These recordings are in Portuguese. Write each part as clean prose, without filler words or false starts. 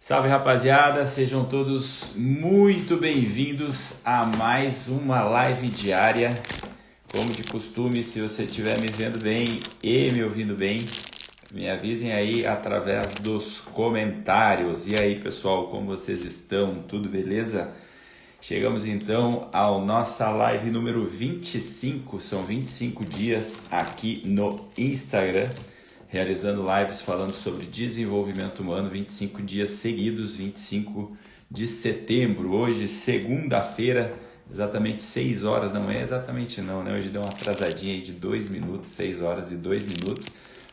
Salve rapaziada, sejam todos muito bem-vindos a mais uma live diária. Como de costume, se você estiver me vendo bem e me ouvindo bem, me avisem aí através dos comentários. E aí pessoal, como vocês estão? Tudo beleza? Chegamos então à nossa live número 25, são 25 dias aqui no Instagram, realizando lives falando sobre desenvolvimento humano, 25 dias seguidos, 25 de setembro, hoje segunda-feira, exatamente 6 horas da manhã, exatamente não, né? Hoje deu uma atrasadinha aí de 2 minutos, 6 horas e 2 minutos,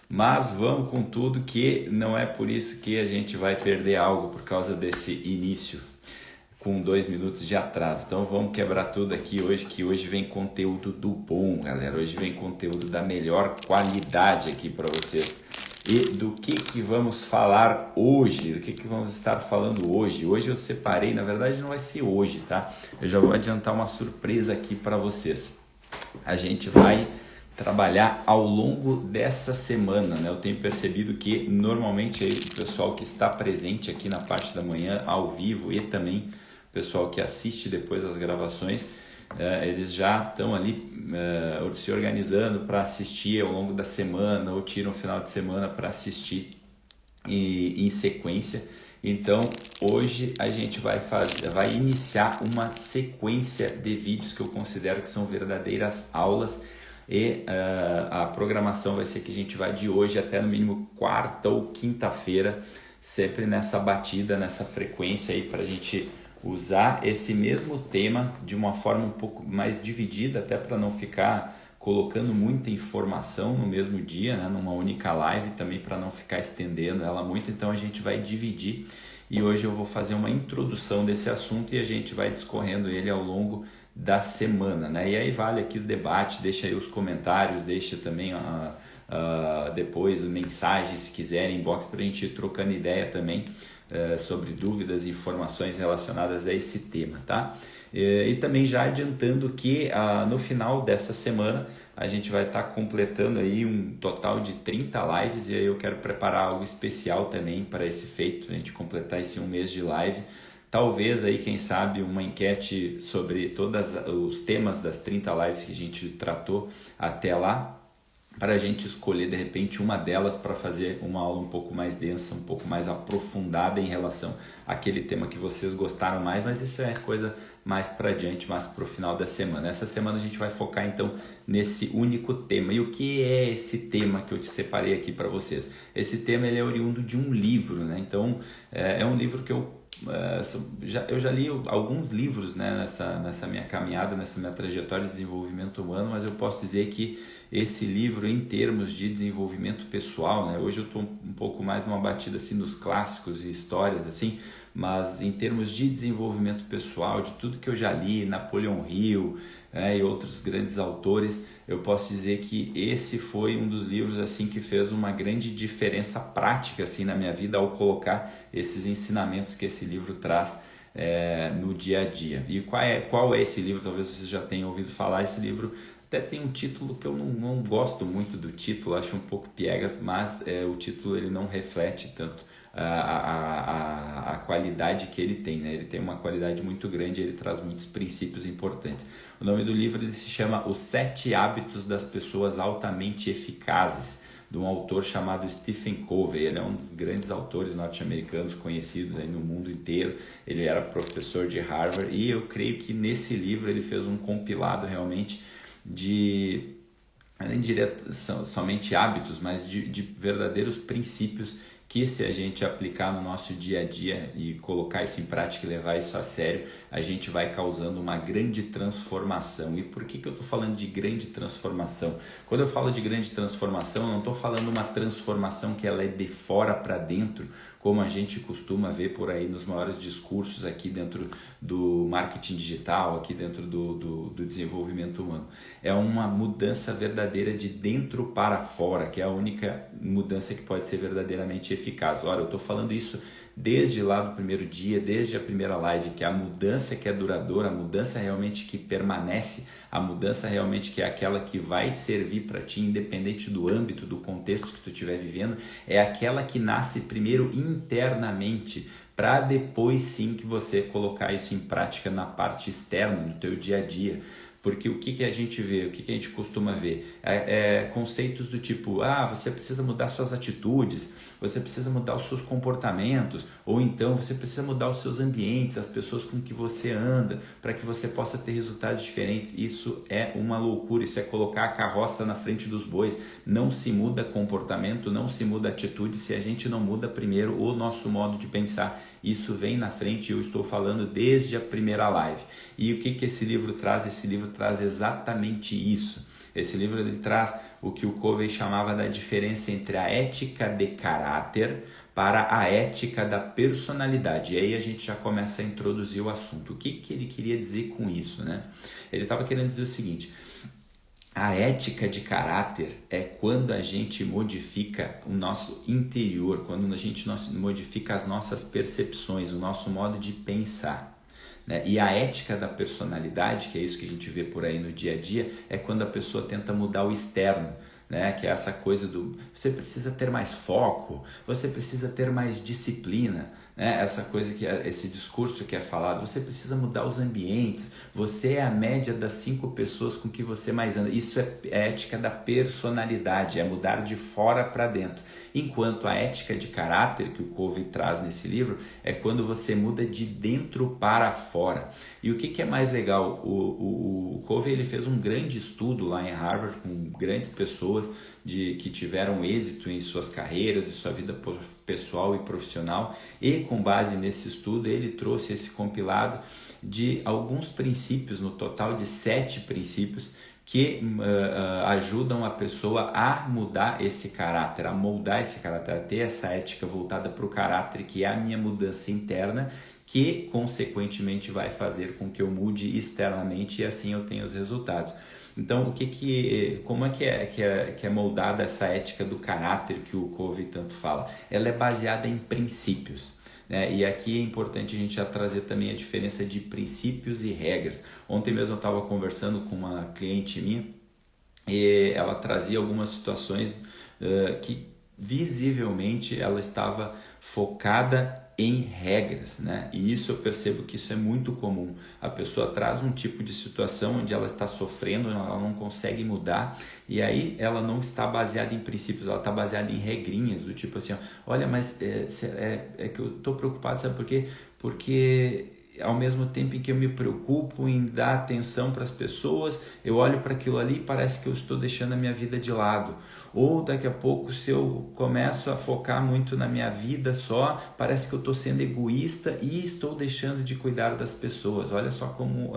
mas vamos com tudo que não é por isso que a gente vai perder algo por causa desse início com 2 minutos de atraso. Então vamos quebrar tudo aqui hoje, que hoje vem conteúdo do bom, galera. Hoje vem conteúdo da melhor qualidade aqui para vocês. E do que vamos falar hoje? Do que vamos estar falando hoje? Hoje eu separei, na verdade não vai ser hoje, tá? Eu já vou adiantar uma surpresa aqui para vocês. A gente vai trabalhar ao longo dessa semana, né? Eu tenho percebido que normalmente aí, o pessoal que está presente aqui na parte da manhã, ao vivo, e também o pessoal que assiste depois as gravações, eles já estão ali se organizando para assistir ao longo da semana ou tiram o final de semana para assistir em sequência. Então hoje a gente vai iniciar uma sequência de vídeos que eu considero que são verdadeiras aulas. E a programação vai ser que a gente vai de hoje até no mínimo quarta ou quinta-feira, sempre nessa batida, nessa frequência aí, para a gente usar esse mesmo tema de uma forma um pouco mais dividida, até para não ficar colocando muita informação no mesmo dia, né, numa única live, também para não ficar estendendo ela muito. Então a gente vai dividir e hoje eu vou fazer uma introdução desse assunto e a gente vai discorrendo ele ao longo da semana, né? E aí vale aqui os debates, deixa aí os comentários, deixa também depois mensagens se quiserem, inbox, para a gente ir trocando ideia também sobre dúvidas e informações relacionadas a esse tema, tá? E também já adiantando que no final dessa semana a gente vai estar completando aí um total de 30 lives, e aí eu quero preparar algo especial também para esse feito, a gente completar esse um mês de live. Talvez aí, quem sabe, uma enquete sobre todos os temas das 30 lives que a gente tratou até lá, para a gente escolher de repente uma delas para fazer uma aula um pouco mais densa, um pouco mais aprofundada em relação àquele tema que vocês gostaram mais, mas isso é coisa mais para adiante, mais para o final da semana. Essa semana a gente vai focar então nesse único tema. E o que é esse tema que eu te separei aqui para vocês? Esse tema ele é oriundo de um livro, né? Então é um livro que eu já li alguns livros, né, nessa minha caminhada, nessa minha trajetória de desenvolvimento humano, mas eu posso dizer que esse livro, em termos de desenvolvimento pessoal, né, hoje eu estou um pouco mais numa batida assim nos clássicos e histórias assim, mas em termos de desenvolvimento pessoal, de tudo que eu já li, Napoleão Hill, e outros grandes autores, eu posso dizer que esse foi um dos livros assim que fez uma grande diferença prática assim na minha vida ao colocar esses ensinamentos que esse livro traz no dia a dia. E qual é esse livro? Talvez vocês já tenham ouvido falar. Esse livro até tem um título que eu não gosto muito do título, acho um pouco piegas, mas o título ele não reflete tanto a qualidade que ele tem, né? Ele tem uma qualidade muito grande, ele traz muitos princípios importantes. O nome do livro ele se chama Os 7 Hábitos das Pessoas Altamente Eficazes, de um autor chamado Stephen Covey. Ele é um dos grandes autores norte-americanos conhecidos aí no mundo inteiro. Ele era professor de Harvard e eu creio que nesse livro ele fez um compilado realmente de, além de somente hábitos, mas de verdadeiros princípios que, se a gente aplicar no nosso dia a dia e colocar isso em prática e levar isso a sério, a gente vai causando uma grande transformação. E por que eu estou falando de grande transformação? Quando eu falo de grande transformação, eu não estou falando uma transformação que ela é de fora para dentro, como a gente costuma ver por aí nos maiores discursos aqui dentro do marketing digital, aqui dentro do desenvolvimento humano. É uma mudança verdadeira de dentro para fora, que é a única mudança que pode ser verdadeiramente eficaz. Ora, eu estou falando isso desde lá do primeiro dia, desde a primeira live, que a mudança que é duradoura, a mudança realmente que permanece, a mudança realmente que é aquela que vai servir para ti, independente do âmbito, do contexto que tu estiver vivendo, é aquela que nasce primeiro internamente, para depois sim que você colocar isso em prática na parte externa, no teu dia a dia. Porque o que a gente vê, o que a gente costuma ver? Conceitos do tipo, você precisa mudar suas atitudes, você precisa mudar os seus comportamentos, ou então você precisa mudar os seus ambientes, as pessoas com que você anda, para que você possa ter resultados diferentes. Isso é uma loucura, isso é colocar a carroça na frente dos bois. Não se muda comportamento, não se muda atitude se a gente não muda primeiro o nosso modo de pensar. Isso vem na frente, eu estou falando desde a primeira live. E o que esse livro traz? Esse livro traz exatamente isso. Esse livro ele traz o que o Covey chamava da diferença entre a ética de caráter para a ética da personalidade. E aí a gente já começa a introduzir o assunto. O que ele queria dizer com isso, né? Ele estava querendo dizer o seguinte: a ética de caráter é quando a gente modifica o nosso interior, quando a gente modifica as nossas percepções, o nosso modo de pensar, né? E a ética da personalidade, que é isso que a gente vê por aí no dia a dia, é quando a pessoa tenta mudar o externo, né? Que é essa coisa do você precisa ter mais foco, você precisa ter mais disciplina, né? Essa coisa esse discurso que é falado, você precisa mudar os ambientes, você é a média das 5 pessoas com que você mais anda. Isso é ética da personalidade, é mudar de fora para dentro. Enquanto a ética de caráter que o Covey traz nesse livro é quando você muda de dentro para fora. E o que é mais legal? O Covey ele fez um grande estudo lá em Harvard com grandes pessoas que tiveram êxito em suas carreiras, em sua vida pessoal e profissional, e com base nesse estudo ele trouxe esse compilado de alguns princípios, no total de 7 princípios, que ajudam a pessoa a mudar esse caráter, a moldar esse caráter, a ter essa ética voltada para o caráter, que é a minha mudança interna, que consequentemente vai fazer com que eu mude externamente e assim eu tenha os resultados. Então, como é que é moldada essa ética do caráter que o Covey tanto fala? Ela é baseada em princípios, né? E aqui é importante a gente já trazer também a diferença de princípios e regras. Ontem mesmo eu estava conversando com uma cliente minha e ela trazia algumas situações que visivelmente ela estava focada em regras, né? E isso eu percebo que isso é muito comum. A pessoa traz um tipo de situação onde ela está sofrendo, ela não consegue mudar, e aí ela não está baseada em princípios, ela está baseada em regrinhas, do tipo assim, olha, mas é que eu estou preocupado, sabe por quê? Porque ao mesmo tempo em que eu me preocupo em dar atenção para as pessoas, eu olho para aquilo ali e parece que eu estou deixando a minha vida de lado. Ou daqui a pouco, se eu começo a focar muito na minha vida só, parece que eu estou sendo egoísta e estou deixando de cuidar das pessoas. Olha só como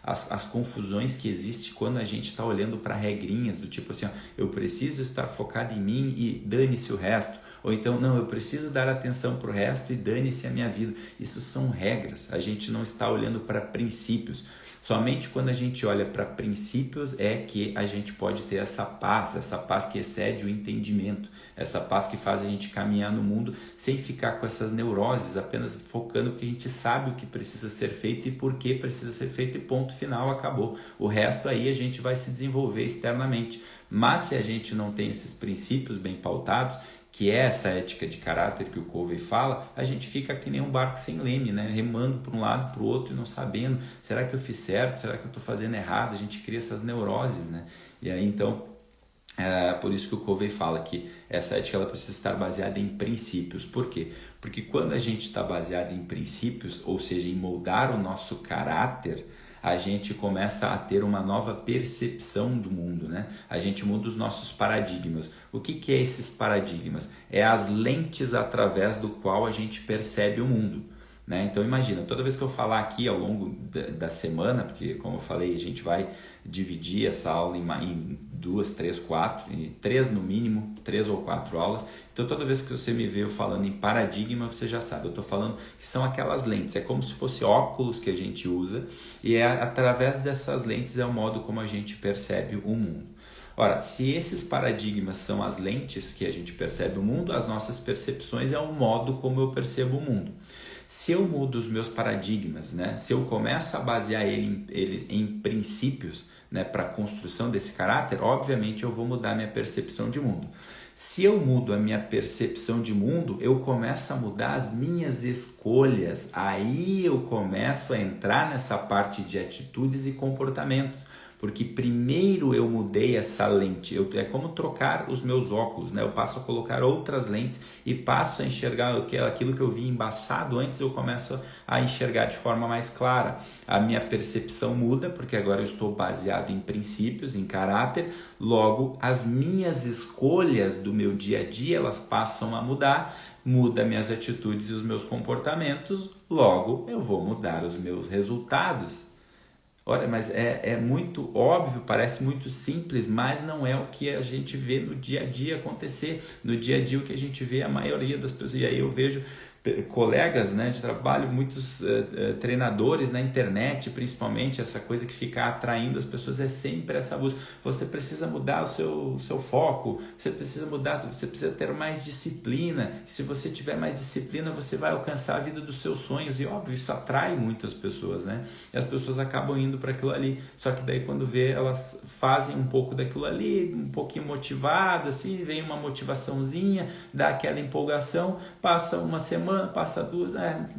as confusões que existem quando a gente está olhando para regrinhas, do tipo assim, eu preciso estar focado em mim e dane-se o resto. Ou então, não, eu preciso dar atenção para o resto e dane-se a minha vida. Isso são regras, a gente não está olhando para princípios. Somente quando a gente olha para princípios é que a gente pode ter essa paz que excede o entendimento, essa paz que faz a gente caminhar no mundo sem ficar com essas neuroses, apenas focando porque a gente sabe o que precisa ser feito e por que precisa ser feito e ponto final, acabou. O resto aí a gente vai se desenvolver externamente. Mas se a gente não tem esses princípios bem pautados, que é essa ética de caráter que o Covey fala, a gente fica que nem um barco sem leme, né? Remando para um lado para o outro e não sabendo, será que eu fiz certo? Será que eu estou fazendo errado? A gente cria essas neuroses, né? E aí então, por isso que o Covey fala que essa ética ela precisa estar baseada em princípios. Por quê? Porque quando a gente está baseado em princípios, ou seja, em moldar o nosso caráter, a gente começa a ter uma nova percepção do mundo, né? A gente muda os nossos paradigmas. O que é esses paradigmas? É as lentes através do qual a gente percebe o mundo, né? Então imagina, toda vez que eu falar aqui ao longo da semana, porque como eu falei, a gente vai dividir essa aula em 2, 3, 4, 3 no mínimo, 3 ou 4 aulas. Então toda vez que você me vê falando em paradigma, você já sabe, eu estou falando que são aquelas lentes, é como se fosse óculos que a gente usa e através dessas lentes é o modo como a gente percebe o mundo. Ora, se esses paradigmas são as lentes que a gente percebe o mundo, as nossas percepções é o modo como eu percebo o mundo. Se eu mudo os meus paradigmas, né? Se eu começo a basear eles em princípios, né, para a construção desse caráter, obviamente eu vou mudar minha percepção de mundo. Se eu mudo a minha percepção de mundo, eu começo a mudar as minhas escolhas. Aí eu começo a entrar nessa parte de atitudes e comportamentos. Porque primeiro eu mudei essa lente, é como trocar os meus óculos, né? Eu passo a colocar outras lentes e passo a enxergar aquilo que eu vi embaçado antes, eu começo a enxergar de forma mais clara. A minha percepção muda, porque agora eu estou baseado em princípios, em caráter, logo as minhas escolhas do meu dia a dia, elas passam a mudar, muda minhas atitudes e os meus comportamentos, logo eu vou mudar os meus resultados. Olha, mas é muito óbvio, parece muito simples, mas não é o que a gente vê no dia a dia acontecer. No dia a dia o que a gente vê a maioria das pessoas, e aí eu vejo colegas, né, de trabalho, muitos treinadores na internet, principalmente, essa coisa que fica atraindo as pessoas é sempre essa busca. Você precisa mudar o seu foco, você precisa ter mais disciplina. Se você tiver mais disciplina, você vai alcançar a vida dos seus sonhos. E óbvio, isso atrai muitas pessoas, né? E as pessoas acabam indo para aquilo ali. Só que daí quando vê, elas fazem um pouco daquilo ali, um pouquinho motivadas, assim, vem uma motivaçãozinha, dá aquela empolgação, passa uma semana, passa duas,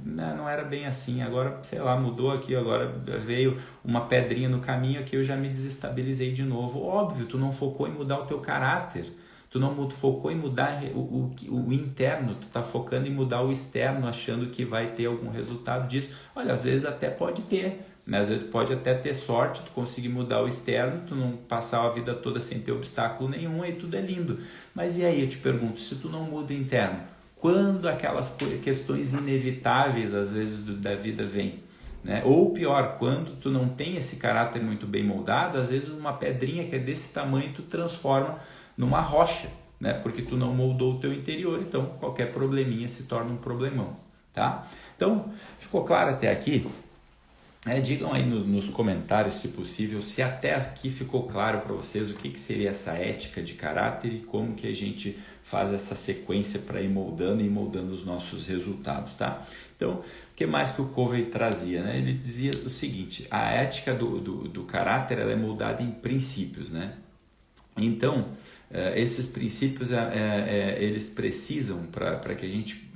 não era bem assim, agora, sei lá, mudou aqui, agora veio uma pedrinha no caminho aqui, eu já me desestabilizei de novo. Óbvio, tu não focou em mudar o teu caráter, tu não focou em mudar o interno, tu tá focando em mudar o externo, achando que vai ter algum resultado disso. Olha, às vezes até pode ter, né? Às vezes pode até ter sorte, tu conseguir mudar o externo, tu não passar a vida toda sem ter obstáculo nenhum, aí tudo é lindo. Mas e aí, eu te pergunto, se tu não muda o interno, quando aquelas questões inevitáveis, às vezes, da vida vêm, né? Ou pior, quando tu não tem esse caráter muito bem moldado, às vezes uma pedrinha que é desse tamanho tu transforma numa rocha, né? Porque tu não moldou o teu interior, então qualquer probleminha se torna um problemão, tá? Então, ficou claro até aqui? Digam aí nos comentários, se possível, se até aqui ficou claro para vocês o que seria essa ética de caráter e como que a gente faz essa sequência para ir moldando os nossos resultados, tá? Então, o que mais que o Covey trazia, né? Ele dizia o seguinte: a ética do caráter, ela é moldada em princípios, né? Então, esses princípios, eles precisam, para que a gente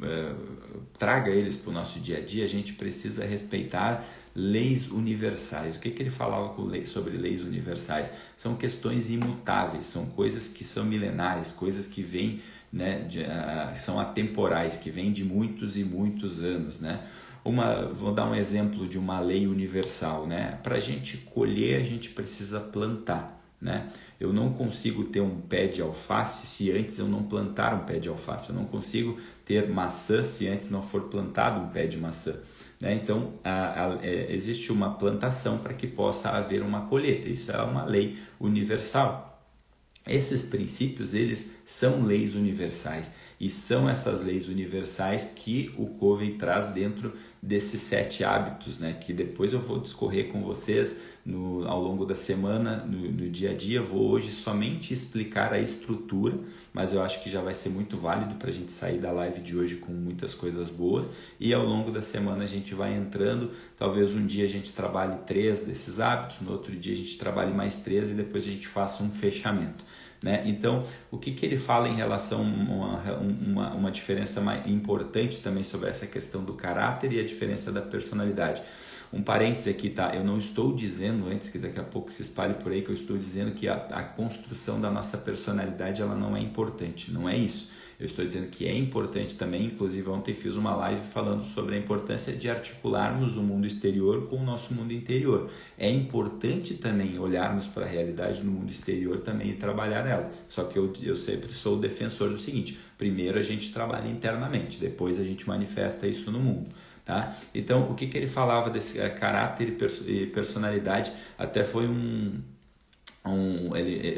traga eles para o nosso dia a dia, a gente precisa respeitar leis universais. O que ele falava sobre leis universais? São questões imutáveis, são coisas que são milenares, coisas que vêm, né, são atemporais, que vêm de muitos e muitos anos, né? Vou dar um exemplo de uma lei universal, né? Para a gente colher, a gente precisa plantar, né? Eu não consigo ter um pé de alface se antes eu não plantar um pé de alface. Eu não consigo ter maçã se antes não for plantado um pé de maçã, né? Então, existe uma plantação para que possa haver uma colheita. Isso é uma lei universal. Esses princípios, eles são leis universais. E são essas leis universais que o Covey traz dentro desses 7 hábitos, né? Que depois eu vou discorrer com vocês ao longo da semana, no dia a dia. Vou hoje somente explicar a estrutura, mas eu acho que já vai ser muito válido para a gente sair da live de hoje com muitas coisas boas. E ao longo da semana a gente vai entrando, talvez um dia a gente trabalhe 3 desses hábitos, no outro dia a gente trabalhe mais 3 e depois a gente faça um fechamento, né? Então, o que ele fala em relação a uma diferença mais importante também sobre essa questão do caráter e a diferença da personalidade. Um parêntese aqui, tá? Eu não estou dizendo, antes que daqui a pouco se espalhe por aí, que eu estou dizendo que a construção da nossa personalidade, ela não é importante, não é isso. Eu estou dizendo que é importante também, inclusive ontem fiz uma live falando sobre a importância de articularmos o mundo exterior com o nosso mundo interior. É importante também olharmos para a realidade no mundo exterior também e trabalhar ela. Só que eu sempre sou o defensor do seguinte: primeiro a gente trabalha internamente, depois a gente manifesta isso no mundo, tá? Então, o que ele falava desse caráter e personalidade, até foi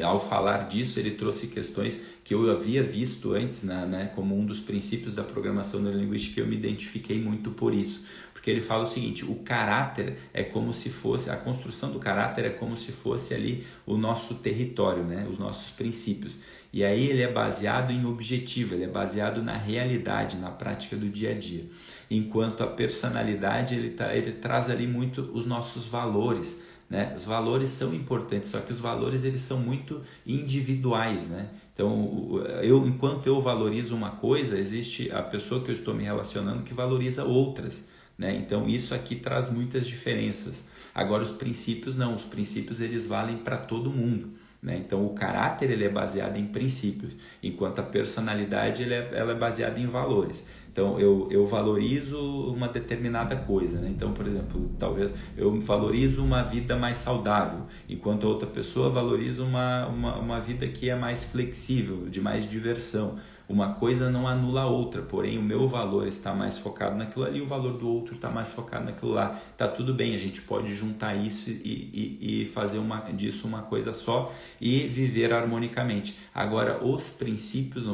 ao falar disso, ele trouxe questões que eu havia visto antes, né, como um dos princípios da programação neurolinguística, e eu me identifiquei muito por isso. porque ele fala o seguinte: o caráter é como se fosse, a construção do caráter é como se fosse ali o nosso território, né? Os nossos princípios. E aí ele é baseado em objetivo, ele é baseado na realidade, na prática do dia a dia. Enquanto a personalidade, ele traz ali muito os nossos valores, né? Os valores são importantes, só que os valores eles são muito individuais, né? Então, enquanto eu valorizo uma coisa, existe a pessoa que eu estou me relacionando que valoriza outras, né? Então, isso aqui traz muitas diferenças. Agora, os princípios não, os princípios eles valem para todo mundo, né? Então, o caráter ele é baseado em princípios, enquanto a personalidade ela é baseada em valores. Então, eu valorizo uma determinada coisa, né? Então, por exemplo, talvez eu valorizo uma vida mais saudável, enquanto a outra pessoa valoriza uma vida que é mais flexível, de mais diversão. Uma coisa não anula a outra, porém o meu valor está mais focado naquilo ali, o valor do outro está mais focado naquilo lá. Tá tudo bem, a gente pode juntar isso e fazer disso uma coisa só e viver harmonicamente. Agora, os princípios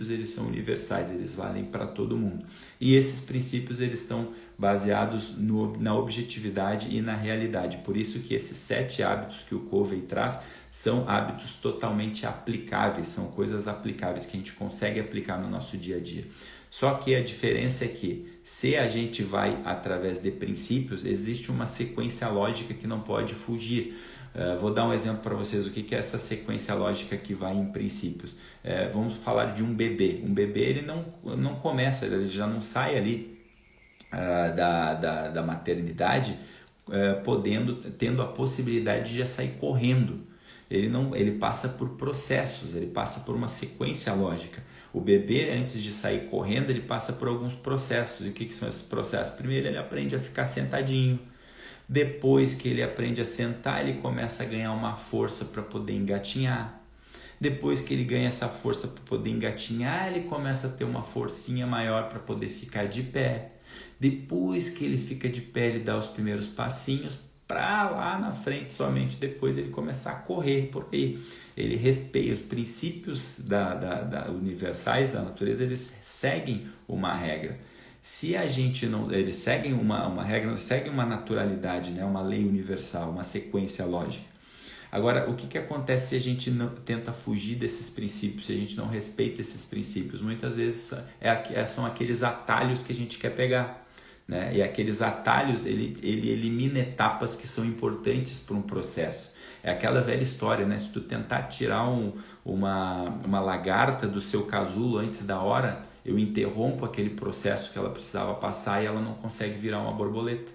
eles são universais, eles valem para todo mundo. E esses princípios eles estão baseados na objetividade e na realidade. Por isso que esses 7 hábitos que o Covey traz são hábitos totalmente aplicáveis, são coisas aplicáveis que a gente consegue aplicar no nosso dia a dia. Só que a diferença é que se a gente vai através de princípios, existe uma sequência lógica que não pode fugir. Vou dar um exemplo para vocês o que é essa sequência lógica que vai em princípios. Vamos falar de um bebê. Um bebê ele não começa, ele já não sai ali da maternidade tendo a possibilidade de já sair correndo. Ele passa por processos, ele passa por uma sequência lógica. O bebê, antes de sair correndo, ele passa por alguns processos. E o que são esses processos? Primeiro, ele aprende a ficar sentadinho. Depois que ele aprende a sentar, ele começa a ganhar uma força para poder engatinhar. Depois que ele ganha essa força para poder engatinhar, ele começa a ter uma forcinha maior para poder ficar de pé. Depois que ele fica de pé, ele dá os primeiros passinhos para lá na frente, somente depois ele começar a correr, porque ele respeita os princípios universais da natureza, eles seguem uma regra. Se a gente não, eles seguem uma regra, seguem uma naturalidade, né? Uma lei universal, uma sequência lógica. Agora, o que acontece se a gente não tenta fugir desses princípios, se a gente não respeita esses princípios? Muitas vezes são aqueles atalhos que a gente quer pegar, né? E aqueles atalhos, ele elimina etapas que são importantes para um processo. É aquela velha história, né? Se tu tentar tirar uma lagarta do seu casulo antes da hora, eu interrompo aquele processo que ela precisava passar e ela não consegue virar uma borboleta,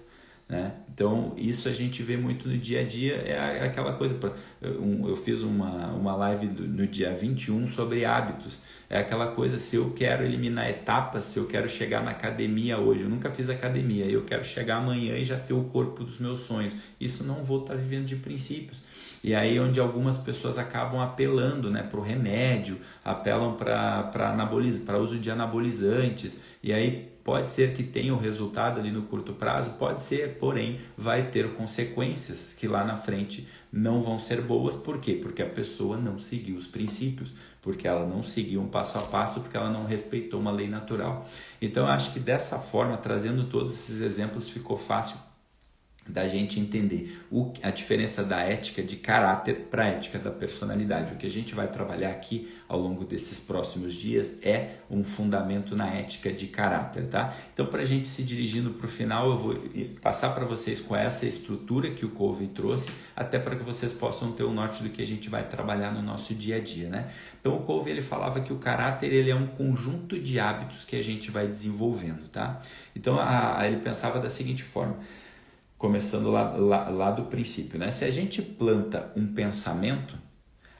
né? Então, isso a gente vê muito no dia a dia, é aquela coisa. Eu fiz uma live no dia 21 sobre hábitos. É aquela coisa, se eu quero eliminar etapas, se eu quero chegar na academia hoje, eu nunca fiz academia, eu quero chegar amanhã e já ter o corpo dos meus sonhos. Isso não vou estar vivendo de princípios. E aí onde algumas pessoas acabam apelando, né, para o remédio, apelam para uso de anabolizantes, e aí pode ser que tenha o resultado ali no curto prazo, pode ser, porém vai ter consequências que lá na frente não vão ser boas. Por quê? Porque a pessoa não seguiu os princípios, porque ela não seguiu um passo a passo, porque ela não respeitou uma lei natural. Então eu acho que dessa forma, trazendo todos esses exemplos, ficou fácil da gente entender a diferença da ética de caráter para a ética da personalidade. O que a gente vai trabalhar aqui ao longo desses próximos dias é um fundamento na ética de caráter, tá? Então, para a gente se dirigindo para o final, eu vou passar para vocês com essa estrutura que o Covey trouxe, até para que vocês possam ter o norte do que a gente vai trabalhar no nosso dia a dia, né? Então, o Covey ele falava que o caráter ele é um conjunto de hábitos que a gente vai desenvolvendo, tá? Então, ele pensava da seguinte forma, começando lá do princípio, né? Se a gente planta um pensamento,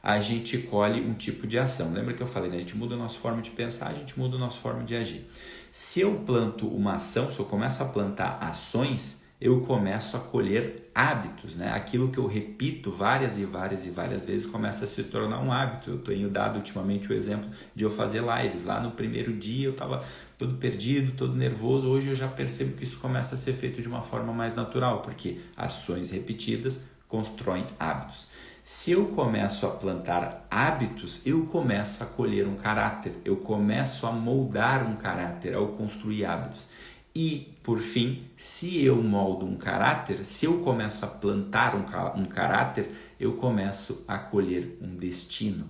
a gente colhe um tipo de ação. Lembra que eu falei, né? A gente muda a nossa forma de pensar, a gente muda a nossa forma de agir. Se eu planto uma ação, se eu começo a plantar ações, eu começo a colher hábitos, né? Aquilo que eu repito várias e várias e várias vezes começa a se tornar um hábito. Eu tenho dado ultimamente o exemplo de eu fazer lives. Lá no primeiro dia eu estava todo perdido, todo nervoso. Hoje eu já percebo que isso começa a ser feito de uma forma mais natural, porque ações repetidas constroem hábitos. Se eu começo a plantar hábitos, eu começo a colher um caráter, eu começo a moldar um caráter ao construir hábitos. E, por fim, se eu moldo um caráter, se eu começo a plantar um caráter, eu começo a colher um destino.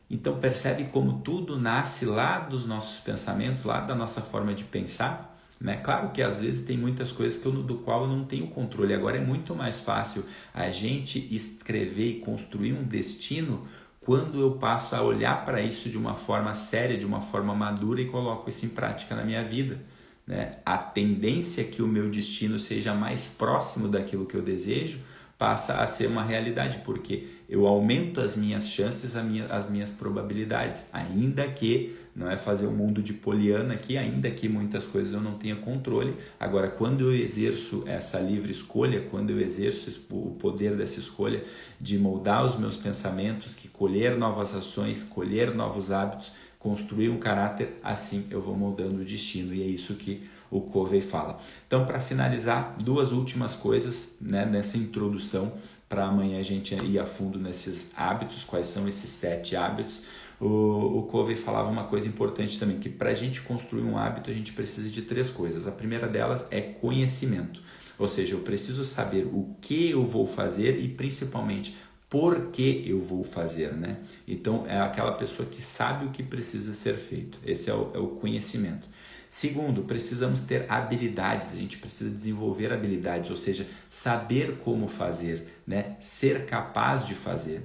Então percebe como tudo nasce lá dos nossos pensamentos, lá da nossa forma de pensar, né? Claro que às vezes tem muitas coisas do qual eu não tenho controle. Agora é muito mais fácil a gente escrever e construir um destino quando eu passo a olhar para isso de uma forma séria, de uma forma madura e coloco isso em prática na minha vida, né? A tendência é que o meu destino seja mais próximo daquilo que eu desejo passa a ser uma realidade, porque eu aumento as minhas chances, as minhas probabilidades, ainda que, não é fazer um mundo de Poliana aqui, ainda que muitas coisas eu não tenha controle. Agora, quando eu exerço essa livre escolha, quando eu exerço o poder dessa escolha de moldar os meus pensamentos, que colher novas ações, colher novos hábitos, construir um caráter, assim eu vou moldando o destino, e é isso que o Covey fala. Então, para finalizar, duas últimas coisas, né, nessa introdução, para amanhã a gente ir a fundo nesses hábitos, quais são esses 7 hábitos. O Covey falava uma coisa importante também, que para a gente construir um hábito a gente precisa de 3 coisas. A primeira delas é conhecimento, ou seja, eu preciso saber o que eu vou fazer e principalmente por que eu vou fazer, né? Então é aquela pessoa que sabe o que precisa ser feito. Esse é o conhecimento. Segundo, precisamos ter habilidades, a gente precisa desenvolver habilidades, ou seja, saber como fazer, né? Ser capaz de fazer.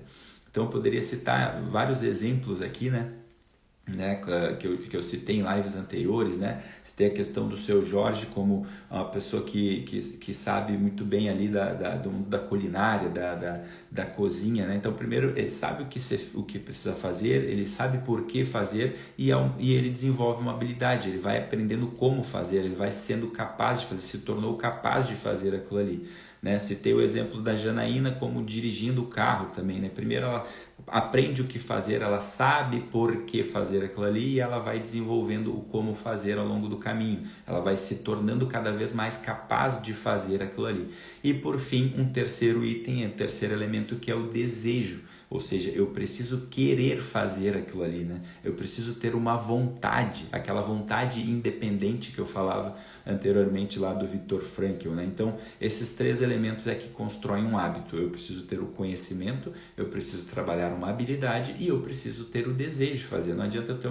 Então eu poderia citar vários exemplos aqui, né? Que eu citei em lives anteriores, né? Citei a questão do seu Jorge como uma pessoa que sabe muito bem ali do mundo da culinária, da cozinha, né? Então, primeiro, ele sabe o que precisa fazer, ele sabe por que fazer e ele desenvolve uma habilidade, ele vai aprendendo como fazer, ele vai sendo capaz de fazer, se tornou capaz de fazer aquilo ali, né? Citei o exemplo da Janaína como dirigindo o carro também, né? Primeiro ela aprende o que fazer, ela sabe por que fazer aquilo ali e ela vai desenvolvendo o como fazer ao longo do caminho. Ela vai se tornando cada vez mais capaz de fazer aquilo ali. E por fim, um terceiro item, um terceiro elemento que é o desejo. Ou seja, eu preciso querer fazer aquilo ali, né? Eu preciso ter uma vontade, aquela vontade independente que eu falava anteriormente lá do Viktor Frankl, né? Então, esses 3 elementos é que constroem um hábito. Eu preciso ter o conhecimento, eu preciso trabalhar uma habilidade e eu preciso ter o desejo de fazer. Não adianta eu ter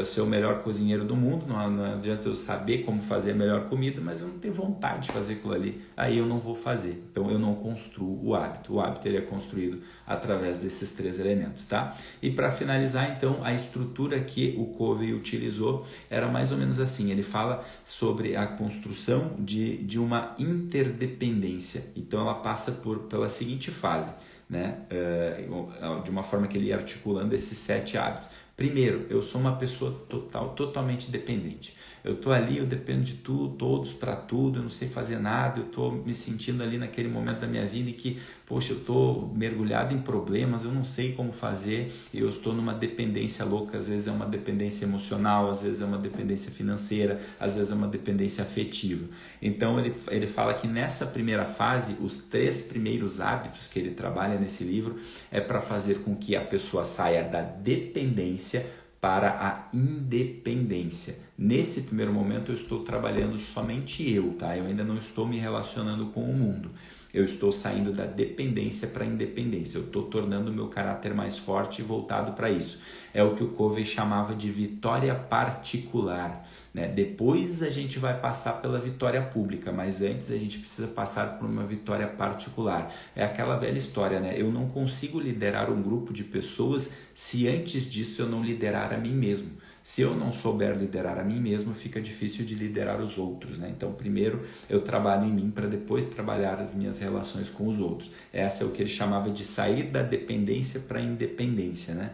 ser o melhor cozinheiro do mundo, não adianta eu saber como fazer a melhor comida, mas eu não tenho vontade de fazer aquilo ali. Aí eu não vou fazer. Então, eu não construo o hábito. O hábito ele é construído através desses 3 elementos, tá? E para finalizar, então, a estrutura que o Covey utilizou era mais ou menos assim. Ele fala sobre a construção de uma interdependência. Então, ela passa pela seguinte fase, né? De uma forma que ele ia articulando esses 7 hábitos. Primeiro, eu sou uma pessoa totalmente dependente. Eu estou ali, eu dependo de tudo, todos para tudo, eu não sei fazer nada, eu estou me sentindo ali naquele momento da minha vida em que, poxa, eu estou mergulhado em problemas, eu não sei como fazer, e eu estou numa dependência louca, às vezes é uma dependência emocional, às vezes é uma dependência financeira, às vezes é uma dependência afetiva. Então ele fala que nessa primeira fase, os 3 primeiros hábitos que ele trabalha nesse livro é para fazer com que a pessoa saia da dependência para a independência. Nesse primeiro momento eu estou trabalhando somente eu, tá? Eu ainda não estou me relacionando com o mundo. Eu estou saindo da dependência para a independência. Eu estou tornando o meu caráter mais forte e voltado para isso. É o que o Covey chamava de vitória particular, né? Depois a gente vai passar pela vitória pública, mas antes a gente precisa passar por uma vitória particular. É aquela velha história, né? Eu não consigo liderar um grupo de pessoas se antes disso eu não liderar a mim mesmo. Se eu não souber liderar a mim mesmo, fica difícil de liderar os outros, né? Então, primeiro eu trabalho em mim para depois trabalhar as minhas relações com os outros. Essa é o que ele chamava de sair da dependência para a independência, né?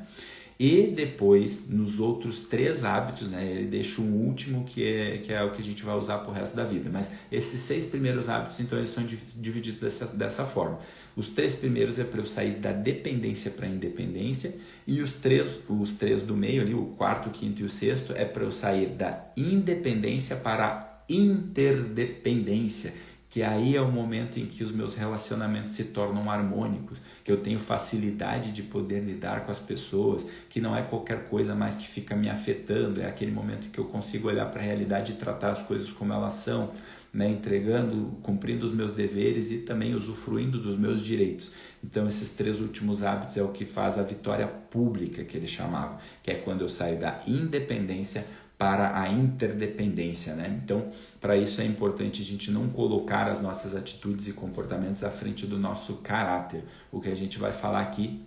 E depois, nos outros 3 hábitos, né, ele deixa um último que é o que a gente vai usar pro resto da vida. Mas esses 6 primeiros hábitos, então, eles são divididos dessa forma. Os 3 primeiros é para eu sair da dependência para a independência, e os três do meio, ali, o 4º, 5º e o 6º, é para eu sair da independência para a interdependência, que aí é o momento em que os meus relacionamentos se tornam harmônicos, que eu tenho facilidade de poder lidar com as pessoas, que não é qualquer coisa mais que fica me afetando, é aquele momento que eu consigo olhar para a realidade e tratar as coisas como elas são, né? Entregando, cumprindo os meus deveres e também usufruindo dos meus direitos. Então esses 3 últimos hábitos é o que faz a vitória pública, que ele chamava, que é quando eu saio da independência para a interdependência, né? Então, para isso é importante a gente não colocar as nossas atitudes e comportamentos à frente do nosso caráter. O que a gente vai falar aqui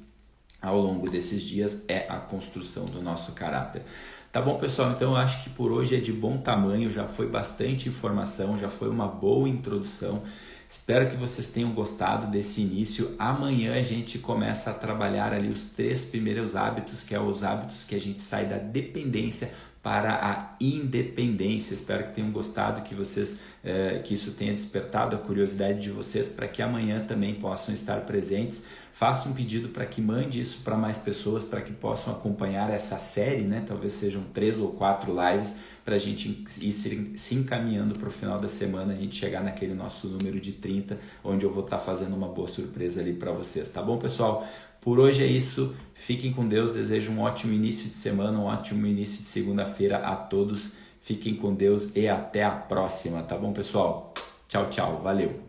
ao longo desses dias é a construção do nosso caráter. Tá bom, pessoal? Então eu acho que por hoje é de bom tamanho, já foi bastante informação, já foi uma boa introdução. Espero que vocês tenham gostado desse início. Amanhã a gente começa a trabalhar ali os 3 primeiros hábitos, que é os hábitos que a gente sai da dependência para a independência. Espero que tenham gostado, que isso tenha despertado a curiosidade de vocês para que amanhã também possam estar presentes. Faça um pedido para que mande isso para mais pessoas, para que possam acompanhar essa série, né? Talvez sejam 3 ou 4 lives para a gente ir se encaminhando para o final da semana, a gente chegar naquele nosso número de 30, onde eu vou estar fazendo uma boa surpresa ali para vocês, tá bom, pessoal? Por hoje é isso, fiquem com Deus, desejo um ótimo início de semana, um ótimo início de segunda-feira a todos, fiquem com Deus e até a próxima, tá bom, pessoal? Tchau, tchau, valeu!